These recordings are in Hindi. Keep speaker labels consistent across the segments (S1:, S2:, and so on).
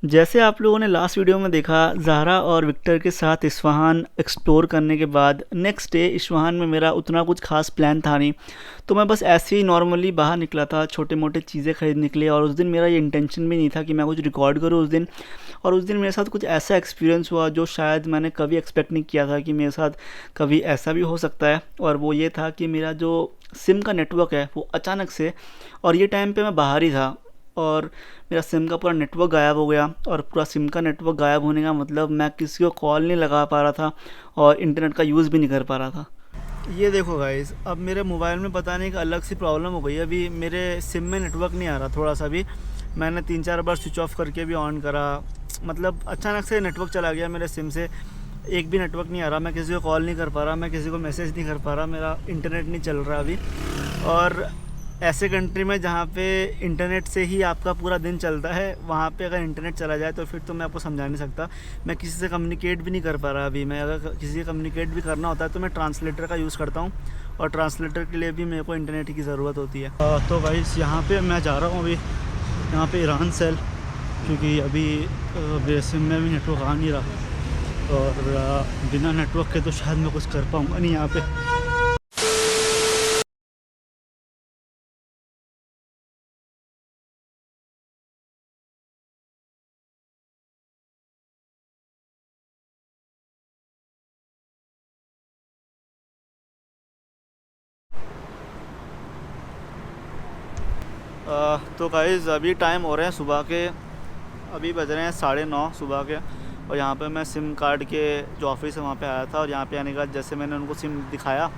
S1: जैसे आप लोगों ने लास्ट वीडियो में देखा, ज़ाहरा और विक्टर के साथ इस्फ़हान एक्सप्लोर करने के बाद नेक्स्ट डे इस्फ़हान में मेरा उतना कुछ ख़ास प्लान था नहीं। तो मैं बस ऐसे ही नॉर्मली बाहर निकला था छोटे मोटे चीज़ें ख़रीदने के लिए, और उस दिन मेरा ये इंटेंशन भी नहीं था कि मैं कुछ रिकॉर्ड करूँ उस दिन। और उस दिन मेरे साथ कुछ ऐसा एक्सपीरियंस हुआ जो शायद मैंने कभी एक्सपेक्ट नहीं किया था कि मेरे साथ कभी ऐसा भी हो सकता है। और वो ये था कि मेरा जो सिम का नेटवर्क है वो अचानक से, और ये टाइम पे मैं बाहर ही था, और मेरा सिम का पूरा नेटवर्क गायब हो गया। और पूरा सिम का नेटवर्क गायब होने का मतलब मैं किसी को कॉल नहीं लगा पा रहा था और इंटरनेट का यूज़ भी नहीं कर पा रहा था। ये देखो गाइस, अब मेरे मोबाइल में पता नहीं एक अलग सी प्रॉब्लम हो गई है। अभी मेरे सिम में नेटवर्क नहीं आ रहा थोड़ा सा भी। मैंने 3-4 बार स्विच ऑफ करके भी ऑन करा, मतलब अचानक से नेटवर्क चला गया मेरे सिम से। एक भी नेटवर्क नहीं आ रहा, मैं किसी को कॉल नहीं कर पा रहा, मैं किसी को मैसेज नहीं कर पा रहा, मेरा इंटरनेट नहीं चल रहा अभी। और ऐसे कंट्री में जहाँ पे इंटरनेट से ही आपका पूरा दिन चलता है, वहाँ पे अगर इंटरनेट चला जाए तो फिर तो मैं आपको समझा नहीं सकता। मैं किसी से कम्युनिकेट भी नहीं कर पा रहा अभी। मैं अगर किसी से कम्युनिकेट भी करना होता है तो मैं ट्रांसलेटर का यूज़ करता हूँ, और ट्रांसलेटर के लिए भी मेरे को इंटरनेट की ज़रूरत होती है। तो भाई यहाँ पे मैं जा रहा हूँ अभी, यहाँ पे ईरान सेल, क्योंकि अभी मेरे सिम में भी नेटवर्क आ नहीं रहा, और बिना नेटवर्क के तो शायद मैं कुछ कर पाऊँगा नहीं यहाँ पे। तो गाइज़ अभी टाइम हो रहे हैं सुबह के, अभी बज रहे हैं 9:30 सुबह के। और यहाँ पे मैं सिम कार्ड के जो ऑफिस है वहाँ पे आया था, और यहाँ पे आने के बाद जैसे मैंने उनको सिम दिखाया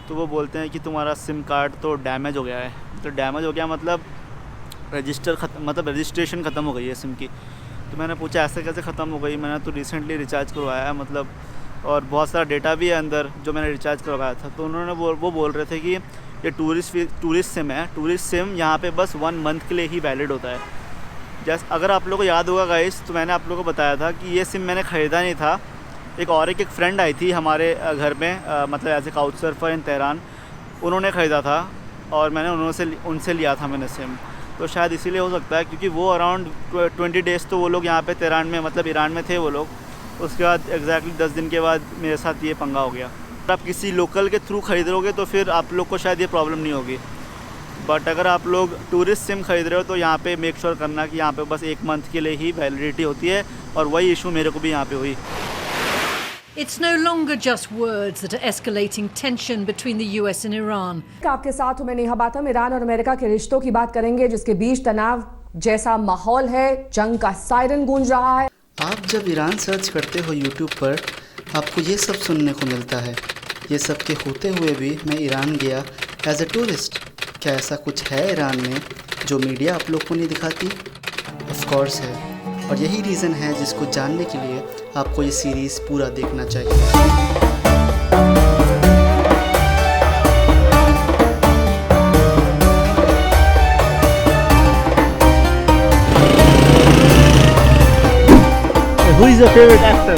S1: तो वो बोलते हैं कि तुम्हारा सिम कार्ड तो डैमेज हो गया है। तो डैमेज हो गया मतलब रजिस्ट्रेशन ख़त्म हो गई है सिम की। तो मैंने पूछा ऐसे कैसे ख़त्म हो गई, मैंने तो रिसेंटली रिचार्ज करवाया है मतलब, और बहुत सारा डेटा भी है अंदर जो मैंने रिचार्ज करवाया था। तो उन्होंने वो बोल रहे थे कि ये टूरिस्ट सिम है। टूरिस्ट सिम यहाँ पे बस 1 मंथ के लिए ही वैलिड होता है। जैसे अगर आप लोगों को याद होगा गाइस, तो मैंने आप लोगों को बताया था कि ये सिम मैंने ख़रीदा नहीं था। एक फ्रेंड आई थी हमारे घर में, मतलब as a couch surfer in Tehran, उन्होंने ख़रीदा था, और मैंने उनसे लिया था मैंने सिम। तो शायद इसीलिए हो सकता है, क्योंकि वो अराउंड 20 डेज़ तो वो लोग यहाँ पे तेहरान में, मतलब ईरान में थे वो लोग। उसके बाद एग्जैक्टली 10 दिन के बाद मेरे साथ ये पंगा हो गया। अगर आप किसी लोकल के थ्रू ख़रीदोगे तो फिर आप लोग को शायद ये प्रॉब्लम नहीं होगी, बट अगर आप लोग टूरिस्ट सिम ख़रीद रहे हो तो यहाँ पे मेक श्योर करना कि यहाँ पे बस 1 मंथ के लिए ही वैलिडिटी होती है। और वही इशू मेरे को भी यहाँ पे हुई।
S2: It's no longer just words that are escalating tension between the US and Iran.
S3: आपके साथ हूं मैं नेहा बातम। ईरान और अमेरिका के रिश्तों की बात करेंगे, जिसके बीच तनाव जैसा माहौल है, जंग का सायरन गूंज रहा है।
S1: आप जब ईरान सर्च करते हो यूट्यूब पर, आपको ये सब सुनने को मिलता है। ये सब के होते हुए भी मैं ईरान गया एज ए टूरिस्ट। क्या ऐसा कुछ है ईरान में जो मीडिया आप लोग को नहीं दिखाती? ऑफ कोर्स है, और यही रीज़न है जिसको जानने के लिए आपको ये सीरीज़ पूरा देखना चाहिए। Who is your favorite actor?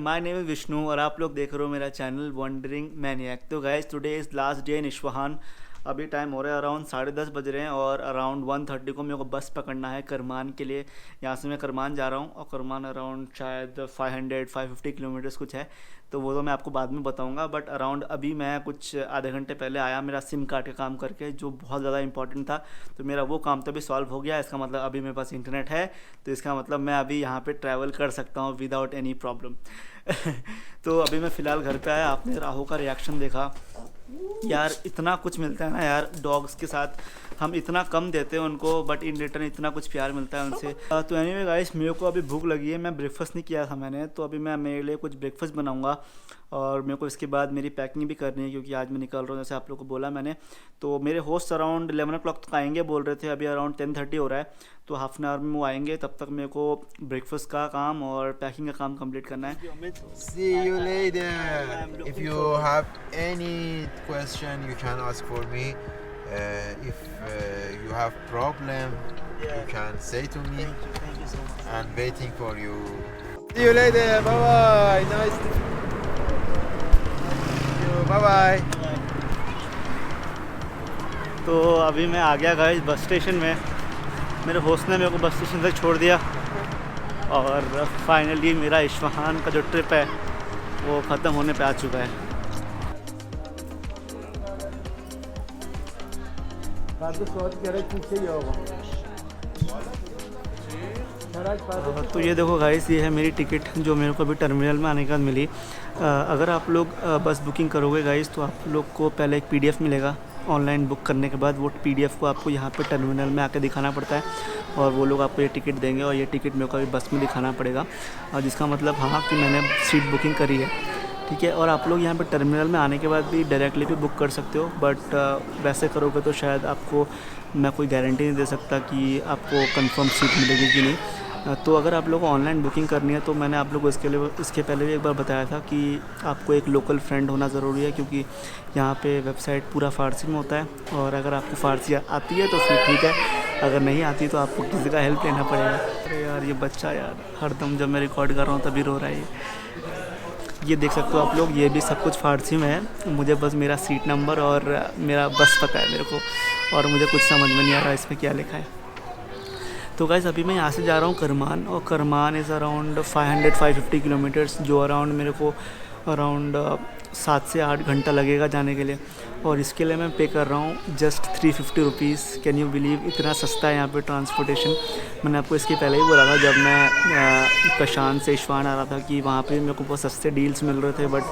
S1: My name is Vishnu, और आप लोग देख रहे हो मेरा चैनल वंडरिंग मैनियक। तो guys, today is last day in Isfahan. अभी टाइम हो रहा है अराउंड 10:30 बज रहे हैं, और अराउंड 1:30 को मेरे को बस पकड़ना है करमान के लिए। यहाँ से मैं करमान जा रहा हूँ, और करमान अराउंड शायद 550 किलोमीटर्स कुछ है। तो वो तो मैं आपको बाद में बताऊँगा, बट अराउंड अभी मैं कुछ आधे घंटे पहले आया मेरा सिम कार्ड का काम करके, जो बहुत ज़्यादा इंपॉर्टेंट था। तो मेरा वो काम तो अभी सॉल्व हो गया। इसका मतलब अभी मेरे पास इंटरनेट है, तो इसका मतलब मैं अभी यहाँ पर ट्रैवल कर सकता हूँ विदाउट एनी प्रॉब्लम। तो अभी मैं फ़िलहाल घर पे आया। आपने राहु का रिएक्शन देखा यार, इतना कुछ मिलता है ना यार डॉग्स के साथ। हम इतना कम देते हैं उनको, बट इन रिटर्न इतना कुछ प्यार मिलता है उनसे। तो एनीवे गाइस, मेरे को अभी भूख लगी है, मैं ब्रेकफास्ट नहीं किया था मैंने, तो अभी मैं मेरे लिए कुछ ब्रेकफास्ट बनाऊंगा और मेरे को इसके बाद मेरी पैकिंग भी करनी है क्योंकि आज मैं निकल रहा हूँ, जैसे आप लोगों को बोला मैंने। तो मेरे होस्ट अराउंड 11 o'clock तक आएंगे बोल रहे थे, अभी अराउंड 10:30 हो रहा है, तो हाफ एन आवर में वो आएंगे। तब तक मेरे को ब्रेकफास्ट का काम और पैकिंग का काम कंप्लीट करना है।
S4: See you later. If you have any question, you can ask for me. If you have problem, you can say to me.
S1: Thank you so much.
S4: I'm waiting for you. See you later. Bye bye. Nice to meet you. Bye bye.
S1: तो अभी मैं आ गया गाइस बस स्टेशन में। मेरे होस्ट ने मेरे को बस स्टेशन तक छोड़ दिया और फाइनली मेरा इस्फहान का जो ट्रिप है वो ख़त्म होने पे आ चुका है। तो ये देखो गाइस, ये है मेरी टिकट जो मेरे को अभी टर्मिनल में आने के बाद मिली। अगर आप लोग बस बुकिंग करोगे गाइस तो आप लोग को पहले एक PDF मिलेगा ऑनलाइन बुक करने के बाद। वो PDF को आपको यहाँ पे टर्मिनल में आके दिखाना पड़ता है और वो लोग आपको ये टिकट देंगे और ये टिकट मेरे को अभी बस में दिखाना पड़ेगा, और जिसका मतलब हाँ कि मैंने सीट बुकिंग करी है, ठीक है। और आप लोग यहाँ पे टर्मिनल में आने के बाद भी डायरेक्टली भी बुक कर सकते हो, बट वैसे करोगे तो शायद आपको मैं कोई गारंटी नहीं दे सकता कि आपको कंफर्म सीट मिलेगी कि नहीं। तो अगर आप लोगों को ऑनलाइन बुकिंग करनी है तो मैंने आप लोगों को इसके पहले भी एक बार बताया था कि आपको एक लोकल फ्रेंड होना ज़रूरी है, क्योंकि यहाँ पे वेबसाइट पूरा फ़ारसी में होता है और अगर आपको फ़ारसी आती है तो फिर ठीक है, अगर नहीं आती तो आपको किसी का हेल्प लेना पड़ेगा। अरे यार ये बच्चा यार हरदम जब मैं रिकॉर्ड कर रहा हूँ तभी रो रहा है ये देख सकते हो आप लोग, ये भी सब कुछ फ़ारसी में है। मुझे बस मेरा सीट नंबर और मेरा बस पता है मेरे को, और मुझे कुछ समझ में नहीं आ रहा इसमें क्या लिखा है। तो गाइस अभी मैं यहाँ से जा रहा हूँ करमान, और करमान इज़ अराउंड 550 किलोमीटर्स, जो अराउंड मेरे को अराउंड 7 से 8 घंटा लगेगा जाने के लिए, और इसके लिए मैं पे कर रहा हूँ just 350 rupees. Can you believe, इतना सस्ता है यहाँ पे ट्रांसपोर्टेशन। मैंने आपको इसके पहले ही बोला था जब मैं कशान से इस्फहान आ रहा था कि वहाँ पे मेरे को बहुत सस्ते डील्स मिल रहे थे, बट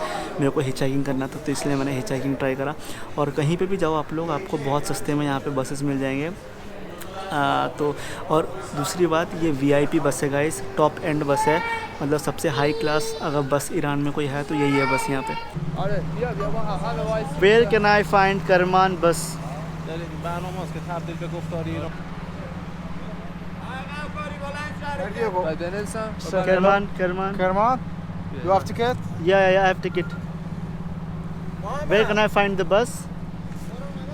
S1: मेरे को हिचहाइकिंग करना था तो इसलिए मैंने हिचहाइकिंग ट्राई करा। और कहीं पे भी जाओ आप लोग, आपको बहुत सस्ते में यहाँ पे बसेस मिल जाएंगे। तो और दूसरी बात, ये VIP बस है गाइस, टॉप एंड बस है, मतलब सबसे हाई क्लास अगर बस ईरान में कोई है तो यही है बस यहाँ पे। वेयर कैन आई फाइंड करमान बस?
S4: Kerman? You have ticket?
S1: Yeah, I have ticket. Where can I find the bus?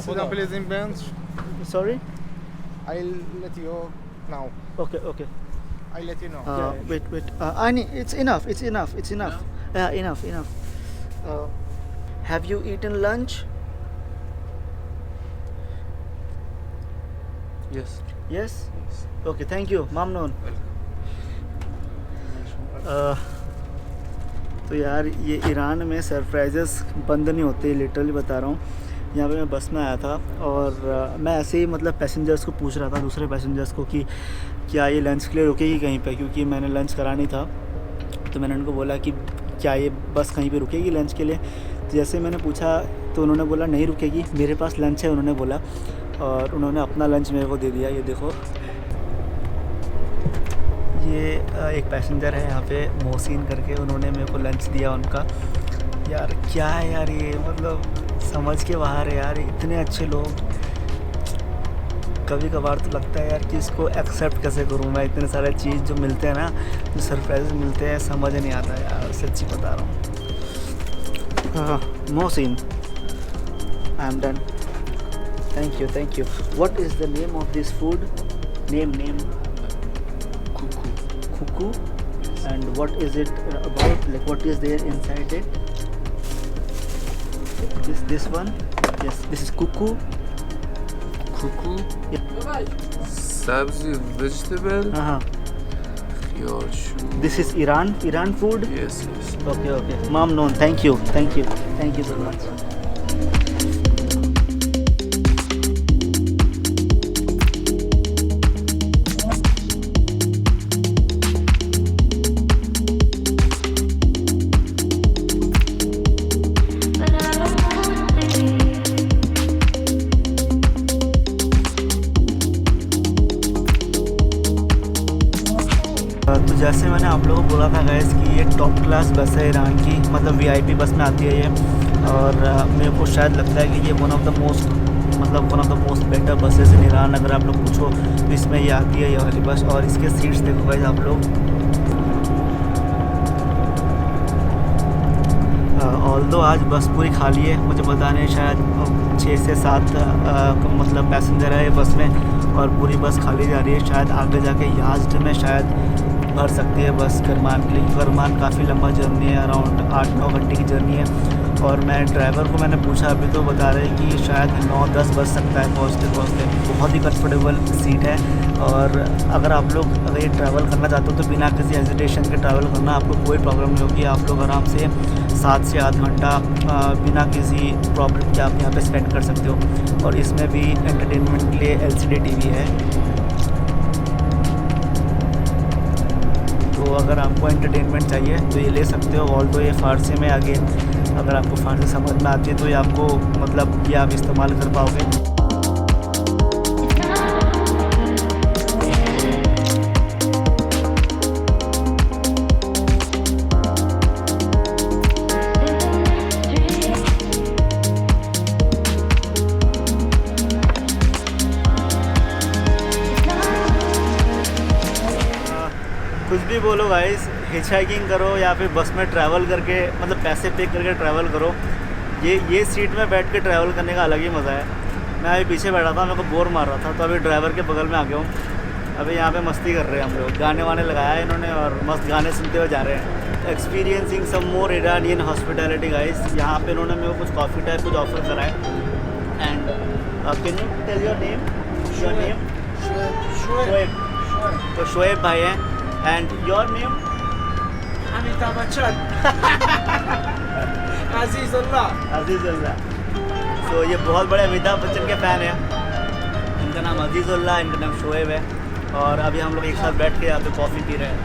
S4: Sit down please in bench.
S1: Sorry?
S4: I'll let you now.
S1: Okay.
S4: I'll let you know.
S1: Wait. I need, it's enough. Yeah, enough. Have you eaten lunch? Yes? Okay, thank you. Mamnoon. तो यार ये ईरान में सरप्राइजेस बंद नहीं होते, लिटरली बता रहा हूँ। यहाँ पे मैं बस में आया था और मैं ऐसे ही मतलब पैसेंजर्स को पूछ रहा था, दूसरे पैसेंजर्स को, कि क्या ये लंच के लिए रुकेगी कहीं पे, क्योंकि मैंने लंच करा नहीं था। तो मैंने उनको बोला कि क्या ये बस कहीं पे रुकेगी लंच के लिए। तो जैसे मैंने पूछा तो उन्होंने बोला नहीं रुकेगी, मेरे पास लंच है उन्होंने बोला, और उन्होंने अपना लंच मेरे को दे दिया। ये देखो, ये एक पैसेंजर है यहाँ पे मोहसिन करके, उन्होंने मेरे को लंच दिया उनका। यार क्या है यार, ये मतलब समझ के बाहर है यार, इतने अच्छे लोग। कभी कभार तो लगता है यार कि इसको एक्सेप्ट कैसे करूँ मैं, इतने सारे चीज़ जो मिलते हैं ना, जो सरप्राइज मिलते हैं, समझ नहीं आता यार, सच्ची बता रहा हूँ। Mohsin, I am done, thank you. What is the name of this food? Name Kuku. And what is it about? Like what is there inside it? This one? Yes, this is kuku. Yeah.
S5: Sabzi, vegetable. Khiyar.
S1: This is Iran food.
S5: Yes.
S1: Okay. Mom, no, thank you so much. मैंने आप लोगों को बोला था गाइस कि ये टॉप क्लास बस है ईरान की, मतलब VIP बस में आती है ये। और मेरे को शायद लगता है कि ये one of the most better buses in Iran. अगर आप लोग पूछो तो इसमें ये आती है, ये वाली बस। और इसके सीट्स देखो गाइस आप लोग, ऑल्दो आज बस पूरी खाली है, मुझे पता नहीं, शायद 6 से 7 मतलब पैसेंजर है बस में, और पूरी बस खाली जा रही है। शायद आगे जाके याज़्द में शायद भर सकती है बस करमान के लिए। करमान काफ़ी लंबा जर्नी है, अराउंड 8-9 घंटे की जर्नी है। और मैं ड्राइवर को मैंने पूछा अभी तो बता रहे हैं कि शायद 9-10 बज सकता है पहुँचते। बहुत ही कंफर्टेबल सीट है। और अगर आप लोग अगर ये ट्रैवल करना चाहते हो तो बिना किसी हेजिटेशन के ट्रैवल करना, आपको कोई प्रॉब्लम नहीं होगी। आप लोग आराम से 7 से 8 घंटा बिना किसी प्रॉब्लम के आप यहाँ पे स्पेंड कर सकते हो। और इसमें भी एंटरटेनमेंट के लिए LCD TV है। तो अगर आपको एंटरटेनमेंट चाहिए तो ये ले सकते हो। ऑल्दो ये फ़ारसी में आगे, अगर आपको फ़ारसी समझ में आती है तो ये आपको मतलब ये आप इस्तेमाल कर पाओगे। कुछ भी बोलो गाइस, हिच हाइकिंग करो या फिर बस में ट्रैवल करके, मतलब पैसे पे करके ट्रैवल करो, ये सीट में बैठ के ट्रैवल करने का अलग ही मज़ा है। मैं अभी पीछे बैठा था, मेरे को बोर मार रहा था, तो अभी ड्राइवर के बगल में आ गया हूँ। अभी यहाँ पे मस्ती कर रहे हैं हम लोग, गाने वाने लगाया है इन्होंने और मस्त गाने सुनते हुए जा रहे हैं। एक्सपीरियंसिंग सम मोर ईरानियन हॉस्पिटैलिटी गाइस। यहाँ पे इन्होंने मेरे को कुछ कॉफ़ी टाइप कुछ ऑफर करा है। And can you tell your name? Shoaib. तो शोएब भाई हैं। And your name?
S6: Amitabh Bachchan.
S1: अजीज़ुल्लाह। तो ये बहुत बड़े अमिताभ बच्चन के फ़ैन हैं। इनका नाम अजीज़ुल्लाह, इनका नाम शोएब है। और अभी हम लोग एक साथ बैठ के यहाँ पे कॉफ़ी पी रहे हैं।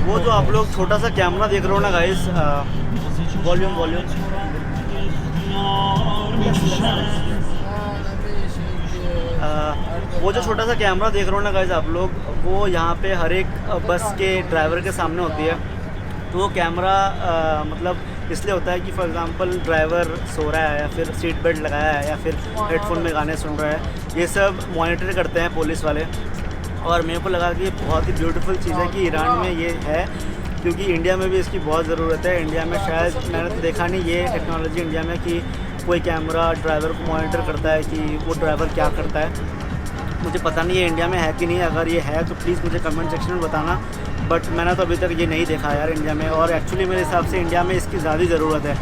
S1: वो जो आप लोग छोटा सा कैमरा देख रहे हो ना गाइस, वॉल्यूम वो जो छोटा सा कैमरा देख रहे हो ना गाइस आप लोग, वो यहाँ पे हर एक बस के ड्राइवर के सामने होती है। तो वो कैमरा मतलब इसलिए होता है कि फॉर एग्जांपल ड्राइवर सो रहा है या फिर सीट बेल्ट लगाया है या फिर हेडफोन में गाने सुन रहा है, ये सब मॉनिटर करते हैं पुलिस वाले। और मेरे को लगा कि ये बहुत ही ब्यूटीफुल चीज़ है कि ईरान में ये है, क्योंकि इंडिया में भी इसकी बहुत ज़रूरत है। इंडिया में शायद मैंने तो देखा नहीं ये टेक्नोलॉजी इंडिया में कि कोई कैमरा ड्राइवर को मॉनिटर करता है कि वो ड्राइवर क्या करता है। मुझे पता नहीं है इंडिया में है कि नहीं, अगर ये है तो प्लीज़ मुझे कमेंट सेक्शन में बताना। बट मैंने तो अभी तक ये नहीं देखा यार इंडिया में, और एक्चुअली मेरे हिसाब से इंडिया में इसकी ज़्यादा ज़रूरत है।